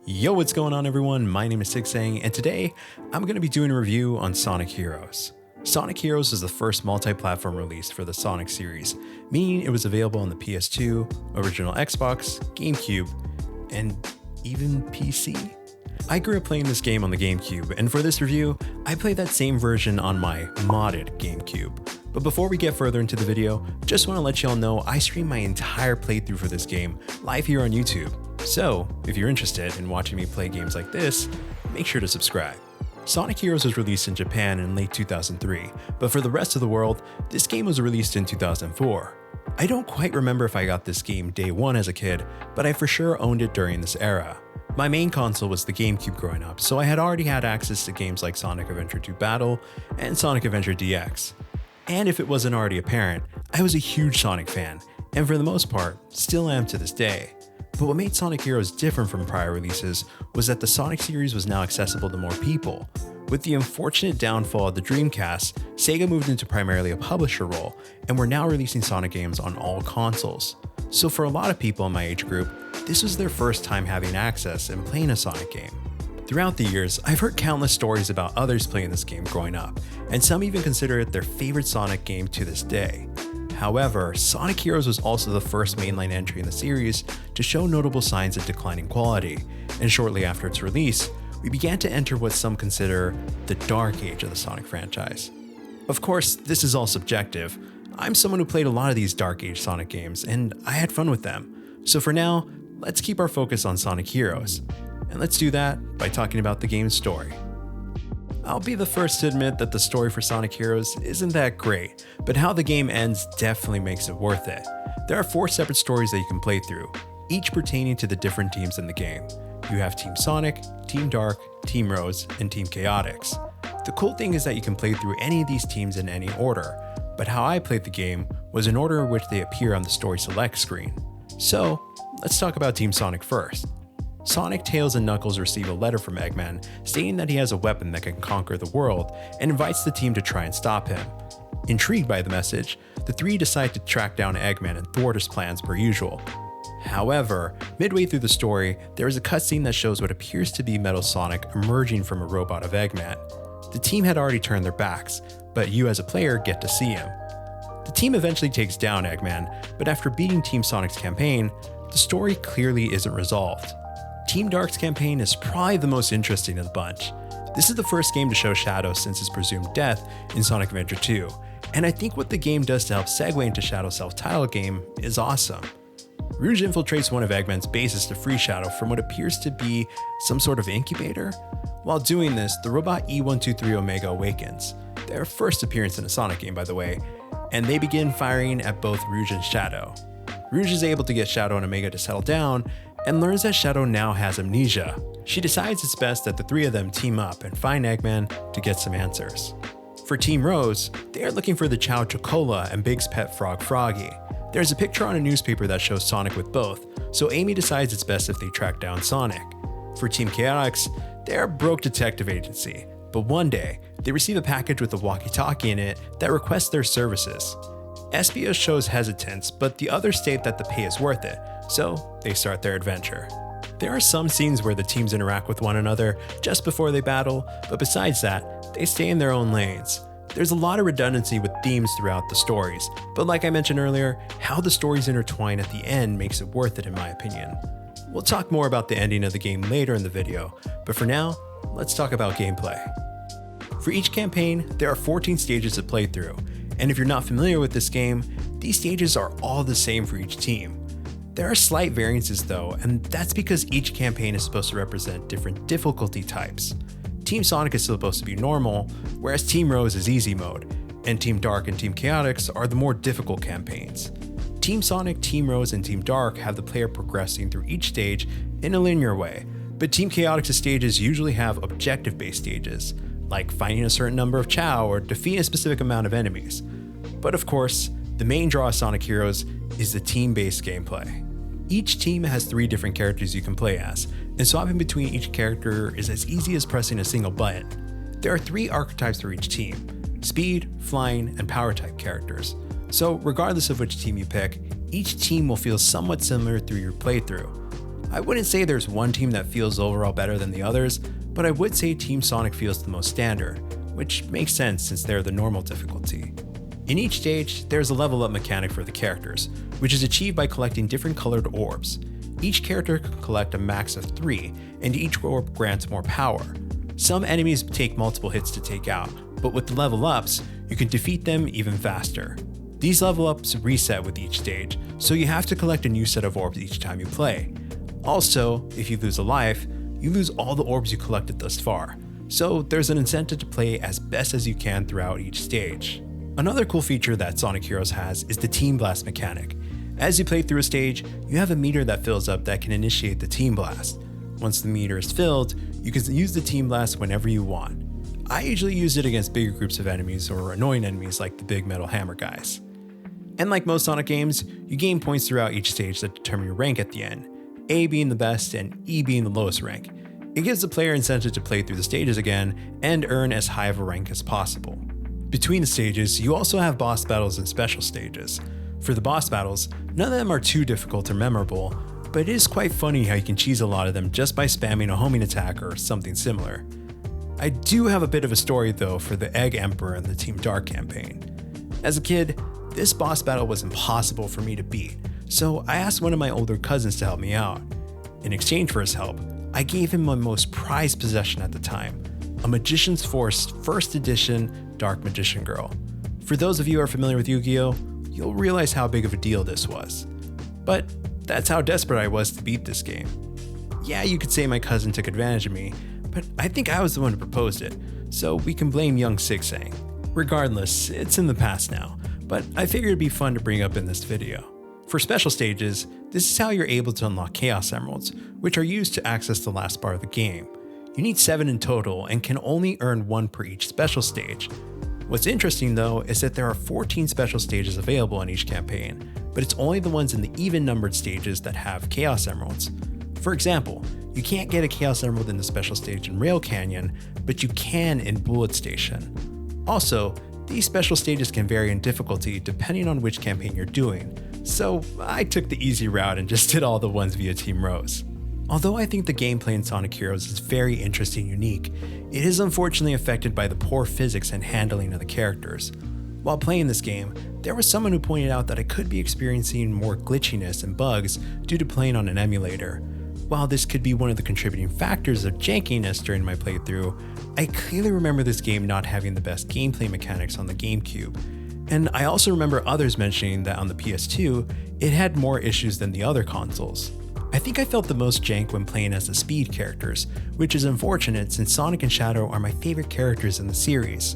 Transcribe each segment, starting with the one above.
Yo, what's going on everyone? My name is Sigsang, and today I'm going to be doing a review on Sonic Heroes. Sonic Heroes is the first multi-platform release for the Sonic series, meaning it was available on the PS2, original Xbox, GameCube, and even PC. I grew up playing this game on the GameCube, and for this review, I played that same version on my modded GameCube. But before we get further into the video, just want to let y'all know I stream my entire playthrough for this game live here on YouTube. So, if you're interested in watching me play games like this, make sure to subscribe. Sonic Heroes was released in Japan in late 2003, but for the rest of the world, this game was released in 2004. I don't quite remember if I got this game day one as a kid, but I for sure owned it during this era. My main console was the GameCube growing up, so I had already had access to games like Sonic Adventure 2 Battle and Sonic Adventure DX. And if it wasn't already apparent, I was a huge Sonic fan, and for the most part, still am to this day. But what made Sonic Heroes different from prior releases was that the Sonic series was now accessible to more people. With the unfortunate downfall of the Dreamcast, Sega moved into primarily a publisher role, and we're now releasing Sonic games on all consoles. So for a lot of people in my age group, this was their first time having access and playing a Sonic game. Throughout the years, I've heard countless stories about others playing this game growing up, and some even consider it their favorite Sonic game to this day. However, Sonic Heroes was also the first mainline entry in the series to show notable signs of declining quality, and shortly after its release, we began to enter what some consider the dark age of the Sonic franchise. Of course, this is all subjective. I'm someone who played a lot of these dark age Sonic games, and I had fun with them. So for now, let's keep our focus on Sonic Heroes. And let's do that by talking about the game's story. I'll be the first to admit that the story for Sonic Heroes isn't that great, but how the game ends definitely makes it worth it. There are 4 separate stories that you can play through, each pertaining to the different teams in the game. You have Team Sonic, Team Dark, Team Rose, and Team Chaotix. The cool thing is that you can play through any of these teams in any order, but how I played the game was in order in which they appear on the story select screen. So, let's talk about Team Sonic first. Sonic, Tails, and Knuckles receive a letter from Eggman stating that he has a weapon that can conquer the world and invites the team to try and stop him. Intrigued by the message, the 3 decide to track down Eggman and thwart his plans per usual. However, midway through the story, there is a cutscene that shows what appears to be Metal Sonic emerging from a robot of Eggman. The team had already turned their backs, but you as a player get to see him. The team eventually takes down Eggman, but after beating Team Sonic's campaign, the story clearly isn't resolved. Team Dark's campaign is probably the most interesting of the bunch. This is the first game to show Shadow since his presumed death in Sonic Adventure 2, and I think what the game does to help segue into Shadow's self-titled game is awesome. Rouge infiltrates one of Eggman's bases to free Shadow from what appears to be some sort of incubator. While doing this, the robot E123 Omega awakens, their first appearance in a Sonic game by the way, and they begin firing at both Rouge and Shadow. Rouge is able to get Shadow and Omega to settle down, and learns that Shadow now has amnesia. She decides it's best that the 3 of them team up and find Eggman to get some answers. For Team Rose, they are looking for the Chow Chocola and Big's pet frog Froggy. There's a picture on a newspaper that shows Sonic with both, so Amy decides it's best if they track down Sonic. For Team Chaotix, they are a broke detective agency, but one day, they receive a package with a walkie-talkie in it that requests their services. Espio shows hesitance, but the others state that the pay is worth it, so they start their adventure. There are some scenes where the teams interact with one another just before they battle, but besides that, they stay in their own lanes. There's a lot of redundancy with themes throughout the stories, but like I mentioned earlier, how the stories intertwine at the end makes it worth it in my opinion. We'll talk more about the ending of the game later in the video, but for now, let's talk about gameplay. For each campaign, there are 14 stages to play through, and if you're not familiar with this game, these stages are all the same for each team. There are slight variances though, and that's because each campaign is supposed to represent different difficulty types. Team Sonic is supposed to be normal, whereas Team Rose is easy mode, and Team Dark and Team Chaotix are the more difficult campaigns. Team Sonic, Team Rose, and Team Dark have the player progressing through each stage in a linear way, but Team Chaotix's stages usually have objective-based stages, like finding a certain number of Chow or defeating a specific amount of enemies. But of course, the main draw of Sonic Heroes is the team-based gameplay. Each team has 3 different characters you can play as, and swapping between each character is as easy as pressing a single button. There are 3 archetypes for each team: speed, flying, and power type characters. So regardless of which team you pick, each team will feel somewhat similar through your playthrough. I wouldn't say there's one team that feels overall better than the others, but I would say Team Sonic feels the most standard, which makes sense since they're the normal difficulty. In each stage, there's a level up mechanic for the characters, which is achieved by collecting different colored orbs. Each character can collect a max of 3, and each orb grants more power. Some enemies take multiple hits to take out, but with the level ups, you can defeat them even faster. These level ups reset with each stage, so you have to collect a new set of orbs each time you play. Also, if you lose a life, you lose all the orbs you collected thus far, so there's an incentive to play as best as you can throughout each stage. Another cool feature that Sonic Heroes has is the Team Blast mechanic. As you play through a stage, you have a meter that fills up that can initiate the Team Blast. Once the meter is filled, you can use the Team Blast whenever you want. I usually use it against bigger groups of enemies or annoying enemies like the big metal hammer guys. And like most Sonic games, you gain points throughout each stage that determine your rank at the end, A being the best and E being the lowest rank. It gives the player incentive to play through the stages again and earn as high of a rank as possible. Between the stages, you also have boss battles and special stages. For the boss battles, none of them are too difficult or memorable, but it is quite funny how you can cheese a lot of them just by spamming a homing attack or something similar. I do have a bit of a story though for the Egg Emperor and the Team Dark campaign. As a kid, this boss battle was impossible for me to beat, so I asked one of my older cousins to help me out. In exchange for his help, I gave him my most prized possession at the time, a Magician's Force 1st edition Dark Magician Girl. For those of you who are familiar with Yu-Gi-Oh!, you'll realize how big of a deal this was. But that's how desperate I was to beat this game. Yeah, you could say my cousin took advantage of me, but I think I was the one who proposed it, so we can blame young Sigsang. Regardless, it's in the past now, but I figured it'd be fun to bring up in this video. For special stages, this is how you're able to unlock Chaos Emeralds, which are used to access the last part of the game. You need 7 in total and can only earn 1 per each special stage. What's interesting though is that there are 14 special stages available in each campaign, but it's only the ones in the even numbered stages that have Chaos Emeralds. For example, you can't get a Chaos Emerald in the special stage in Rail Canyon, but you can in Bullet Station. Also, these special stages can vary in difficulty depending on which campaign you're doing, so I took the easy route and just did all the ones via Team Rose. Although I think the gameplay in Sonic Heroes is very interesting and unique, it is unfortunately affected by the poor physics and handling of the characters. While playing this game, there was someone who pointed out that I could be experiencing more glitchiness and bugs due to playing on an emulator. While this could be one of the contributing factors of jankiness during my playthrough, I clearly remember this game not having the best gameplay mechanics on the GameCube. And I also remember others mentioning that on the PS2, it had more issues than the other consoles. I think I felt the most jank when playing as the Speed characters, which is unfortunate since Sonic and Shadow are my favorite characters in the series.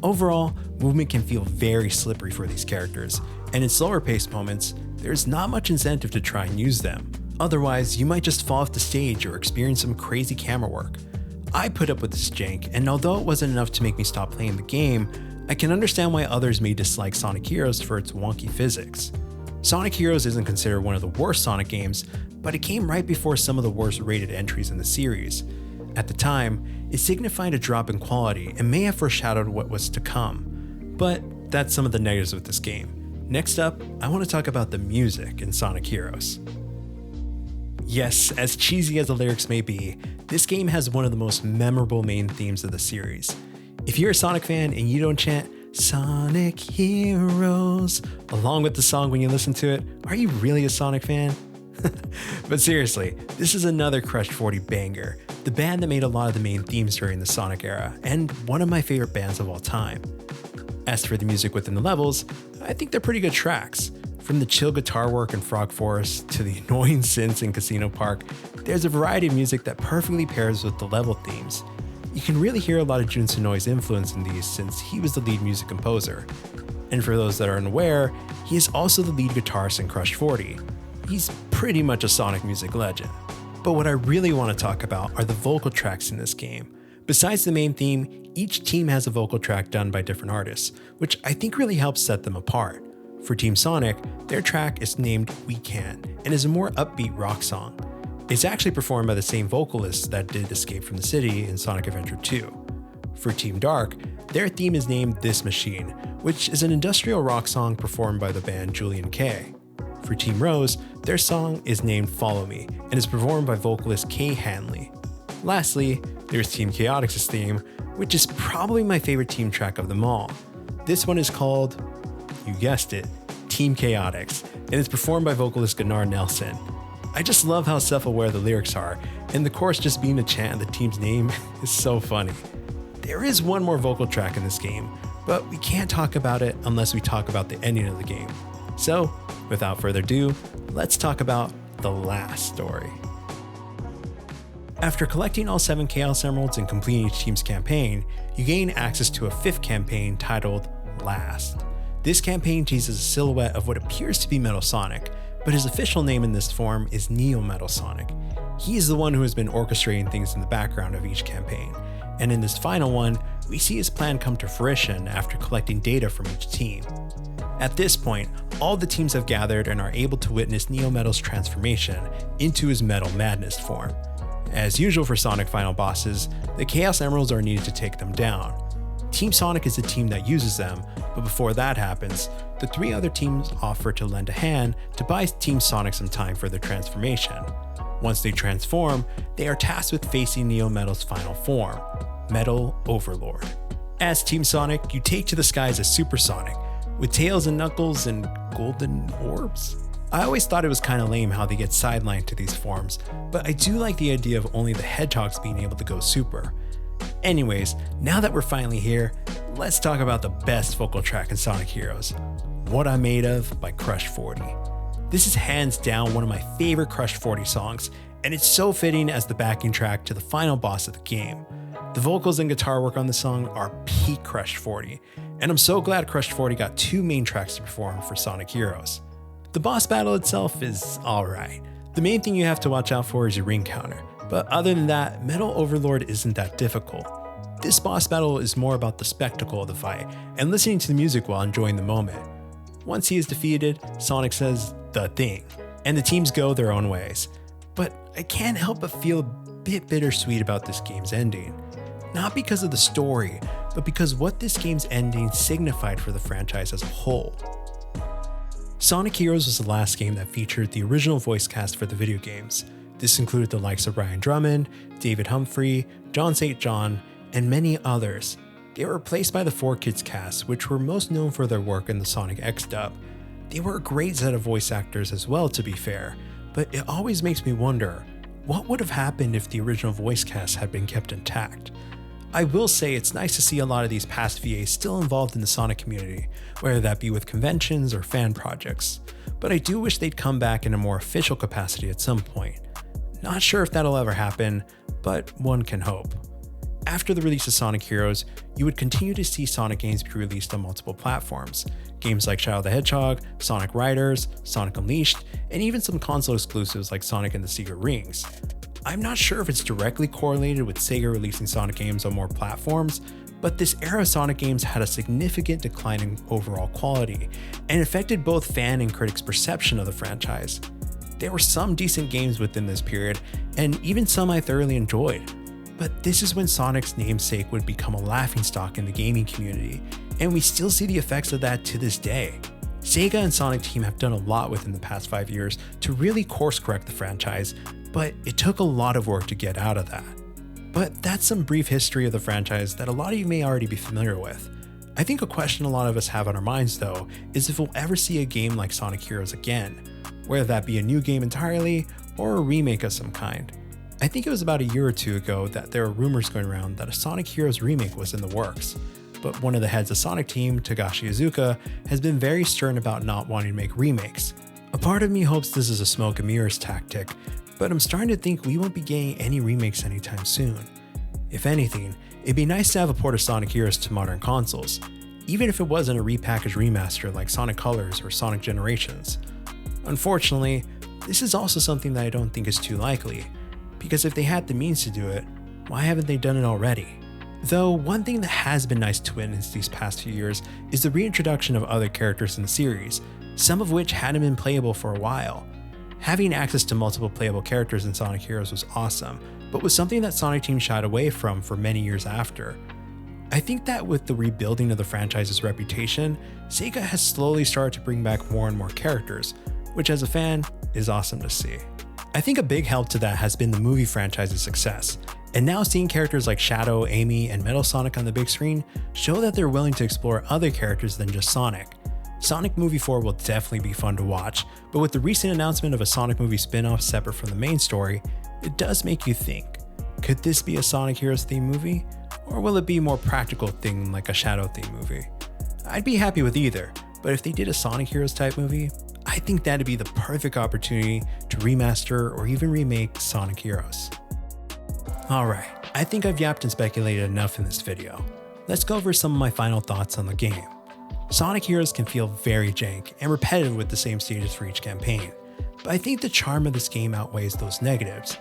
Overall, movement can feel very slippery for these characters, and in slower paced moments, there's not much incentive to try and use them. Otherwise, you might just fall off the stage or experience some crazy camera work. I put up with this jank, and although it wasn't enough to make me stop playing the game, I can understand why others may dislike Sonic Heroes for its wonky physics. Sonic Heroes isn't considered one of the worst Sonic games, but it came right before some of the worst rated entries in the series. At the time, it signified a drop in quality and may have foreshadowed what was to come. But that's some of the negatives with this game. Next up, I want to talk about the music in Sonic Heroes. Yes, as cheesy as the lyrics may be, this game has one of the most memorable main themes of the series. If you're a Sonic fan and you don't chant Sonic Heroes along with the song when you listen to it, are you really a Sonic fan? But seriously, this is another Crush 40 banger, the band that made a lot of the main themes during the Sonic era, and one of my favorite bands of all time. As for the music within the levels, I think they're pretty good tracks. From the chill guitar work in Frog Forest to the annoying synths in Casino Park, there's a variety of music that perfectly pairs with the level themes. You can really hear a lot of Jun Sonoi's influence in these since he was the lead music composer. And for those that are unaware, he is also the lead guitarist in Crush 40. He's pretty much a Sonic music legend. But what I really want to talk about are the vocal tracks in this game. Besides the main theme, each team has a vocal track done by different artists, which I think really helps set them apart. For Team Sonic, their track is named We Can and is a more upbeat rock song. It's actually performed by the same vocalist that did Escape from the City in Sonic Adventure 2. For Team Dark, their theme is named This Machine, which is an industrial rock song performed by the band Julian K. For Team Rose, their song is named Follow Me and is performed by vocalist Kay Hanley. Lastly, there's Team Chaotix's theme, which is probably my favorite team track of them all. This one is called, you guessed it, Team Chaotix, and is performed by vocalist Gunnar Nelson. I just love how self-aware the lyrics are, and the chorus just being a chant of the team's name is so funny. There is one more vocal track in this game, but we can't talk about it unless we talk about the ending of the game. So, without further ado, let's talk about the last story. After collecting all 7 Chaos Emeralds and completing each team's campaign, you gain access to a 5th campaign titled Last. This campaign teases a silhouette of what appears to be Metal Sonic, but his official name in this form is Neo Metal Sonic. He is the one who has been orchestrating things in the background of each campaign, and in this final one, we see his plan come to fruition after collecting data from each team. At this point, all the teams have gathered and are able to witness Neo Metal's transformation into his Metal Madness form. As usual for Sonic final bosses, the Chaos Emeralds are needed to take them down. Team Sonic is the team that uses them, but before that happens, the 3 other teams offer to lend a hand to buy Team Sonic some time for their transformation. Once they transform, they are tasked with facing Neo Metal's final form, Metal Overlord. As Team Sonic, you take to the skies as Super Sonic, with tails and knuckles and golden orbs. I always thought it was kinda lame how they get sidelined to these forms, but I do like the idea of only the hedgehogs being able to go super. Anyways, now that we're finally here, let's talk about the best vocal track in Sonic Heroes, What I'm Made Of by Crush 40. This is hands down one of my favorite Crush 40 songs, and it's so fitting as the backing track to the final boss of the game. The vocals and guitar work on the song are peak Crush 40, and I'm so glad Crush 40 got 2 main tracks to perform for Sonic Heroes. The boss battle itself is alright. The main thing you have to watch out for is your ring counter, but other than that, Metal Overlord isn't that difficult. This boss battle is more about the spectacle of the fight and listening to the music while enjoying the moment. Once he is defeated, Sonic says the thing, and the teams go their own ways. But I can't help but feel a bit bittersweet about this game's ending. Not because of the story, but because what this game's ending signified for the franchise as a whole. Sonic Heroes was the last game that featured the original voice cast for the video games. This included the likes of Ryan Drummond, David Humphrey, John St. John, and many others. They were replaced by the 4Kids cast, which were most known for their work in the Sonic X dub. They were a great set of voice actors as well, to be fair, but it always makes me wonder, what would have happened if the original voice cast had been kept intact? I will say it's nice to see a lot of these past VAs still involved in the Sonic community, whether that be with conventions or fan projects, but I do wish they'd come back in a more official capacity at some point. Not sure if that'll ever happen, but one can hope. After the release of Sonic Heroes, you would continue to see Sonic games be released on multiple platforms. Games like Shadow the Hedgehog, Sonic Riders, Sonic Unleashed, and even some console exclusives like Sonic and the Secret Rings. I'm not sure if it's directly correlated with Sega releasing Sonic games on more platforms, but this era of Sonic games had a significant decline in overall quality, and affected both fan and critics' perception of the franchise. There were some decent games within this period, and even some I thoroughly enjoyed. But this is when Sonic's namesake would become a laughingstock in the gaming community, and we still see the effects of that to this day. Sega and Sonic Team have done a lot within the past 5 years to really course correct the franchise, but it took a lot of work to get out of that. But that's some brief history of the franchise that a lot of you may already be familiar with. I think a question a lot of us have on our minds though is if we'll ever see a game like Sonic Heroes again, whether that be a new game entirely or a remake of some kind. I think it was about a year or 2 ago that there were rumors going around that a Sonic Heroes remake was in the works, but one of the heads of Sonic Team, Togashi Iizuka, has been very stern about not wanting to make remakes. A part of me hopes this is a smoke and mirrors tactic, but I'm starting to think we won't be getting any remakes anytime soon. If anything, it'd be nice to have a port of Sonic Heroes to modern consoles, even if it wasn't a repackaged remaster like Sonic Colors or Sonic Generations. Unfortunately, this is also something that I don't think is too likely, because if they had the means to do it, why haven't they done it already? Though one thing that has been nice to witness these past few years is the reintroduction of other characters in the series, some of which hadn't been playable for a while. Having access to multiple playable characters in Sonic Heroes was awesome, but was something that Sonic Team shied away from for many years after. I think that with the rebuilding of the franchise's reputation, Sega has slowly started to bring back more and more characters, which as a fan is awesome to see. I think a big help to that has been the movie franchise's success, and now seeing characters like Shadow, Amy, and Metal Sonic on the big screen show that they're willing to explore other characters than just Sonic. Sonic Movie 4 will definitely be fun to watch, but with the recent announcement of a Sonic movie spin-off separate from the main story, it does make you think, could this be a Sonic Heroes themed movie? Or will it be a more practical thing like a Shadow themed movie? I'd be happy with either, but if they did a Sonic Heroes type movie, I think that'd be the perfect opportunity to remaster or even remake Sonic Heroes. Alright, I think I've yapped and speculated enough in this video. Let's go over some of my final thoughts on the game. Sonic Heroes can feel very jank and repetitive with the same stages for each campaign, but I think the charm of this game outweighs those negatives.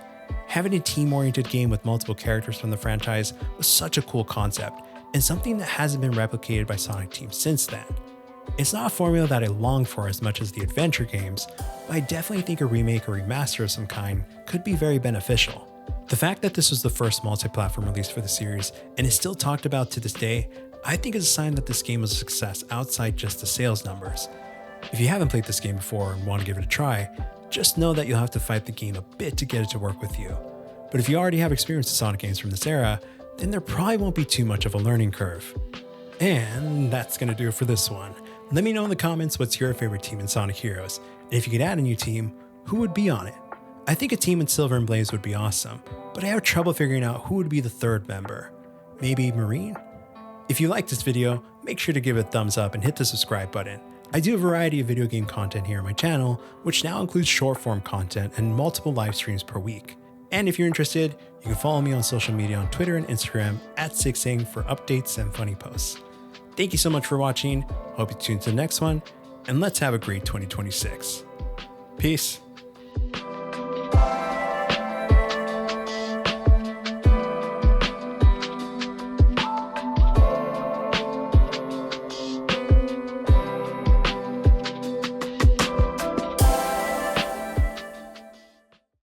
Having a team-oriented game with multiple characters from the franchise was such a cool concept, and something that hasn't been replicated by Sonic teams since then. It's not a formula that I long for as much as the adventure games, but I definitely think a remake or remaster of some kind could be very beneficial. The fact that this was the first multi-platform release for the series and is still talked about to this day, I think is a sign that this game was a success outside just the sales numbers. If you haven't played this game before and want to give it a try, just know that you'll have to fight the game a bit to get it to work with you. But if you already have experience with Sonic games from this era, then there probably won't be too much of a learning curve. And that's going to do it for this one. Let me know in the comments what's your favorite team in Sonic Heroes, and if you could add a new team, who would be on it? I think a team in Silver and Blaze would be awesome, but I have trouble figuring out who would be the third member. Maybe Marine? If you liked this video, make sure to give it a thumbs up and hit the subscribe button. I do a variety of video game content here on my channel, which now includes short form content and multiple live streams per week. And if you're interested, you can follow me on social media on Twitter and Instagram @SigSang for updates and funny posts. Thank you so much for watching, hope you tune to the next one, and let's have a great 2026. Peace.